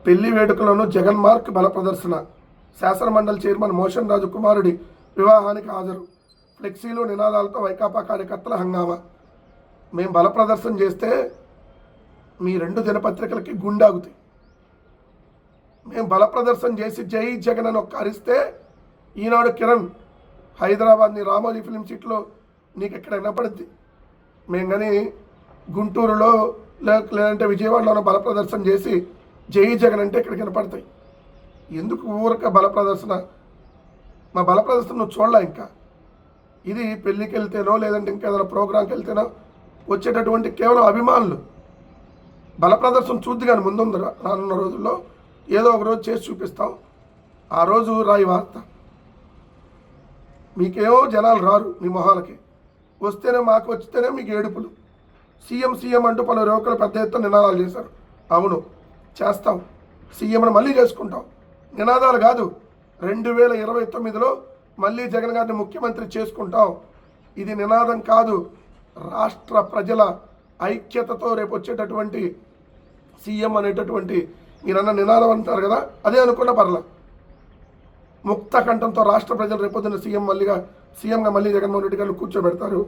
పెళ్లి వేడుకలోనూ జగన్ మార్క్ బల ప్రదర్శన. శాసనమండలి చైర్మన్ మోషన్ రాజు కుమారుడి వివాహానికి హాజరు. ఫ్లెక్సీలు నినాదాలతో వైకాపా కార్యకర్తల హంగామా. మేము బల ప్రదర్శన చేస్తే మీ 2 దినపత్రికలకి గుండాగుతాయి. మేము బల ప్రదర్శన చేసి జై జగన్ అని ఒక్క అరిస్తే ఈనాడు కిరణ్ హైదరాబాద్ని రామోజీ ఫిలిం సిటీలో నీకు ఎక్కడ వినపడుద్ది. మేము కానీ గుంటూరులో లేదంటే విజయవాడలోనో బల ప్రదర్శన చేసి జై జగన్ అంటే ఇక్కడికి వినపడతాయి. ఎందుకు ఊరక బల ప్రదర్శన? మా బల ప్రదర్శన నువ్వు చూడలే. ఇంకా ఇది పెళ్ళికి వెళ్తేనో లేదంటే ఇంకేదైనా ప్రోగ్రాంకి వెళ్తేనో వచ్చేటటువంటి కేవలం అభిమానులు. బల ప్రదర్శన చూద్ది కానీ ముందుంది రానున్న రోజుల్లో ఏదో ఒక రోజు చేసి చూపిస్తాం. ఆ రోజు రాయి వార్త. మీకేమో జనాలు రారు మీ మొహాలకి, వస్తేనే మాకు వచ్చితేనే మీకు ఏడుపులు. సీఎం సీఎం అంటూ పలు యువకులు పెద్ద ఎత్తున నినాదాలు చేశారు. అవును చేస్తాం, సీఎంను మళ్ళీ చేసుకుంటాం. నినాదాలు కాదు, 2029లో మళ్ళీ జగన్ గారిని ముఖ్యమంత్రి చేసుకుంటాం. ఇది నినాదం కాదు, రాష్ట్ర ప్రజల ఐక్యతతో రేపు వచ్చేటటువంటి సీఎం అనేటటువంటి మీరన్న నినాదం అంటారు కదా, అదే అనుకున్న పర్లా. ముక్త కంఠంతో రాష్ట్ర ప్రజలు రేపొద్దున సీఎంగా మళ్ళీ జగన్మోహన్ రెడ్డి గారిని కూర్చోబెడతారు.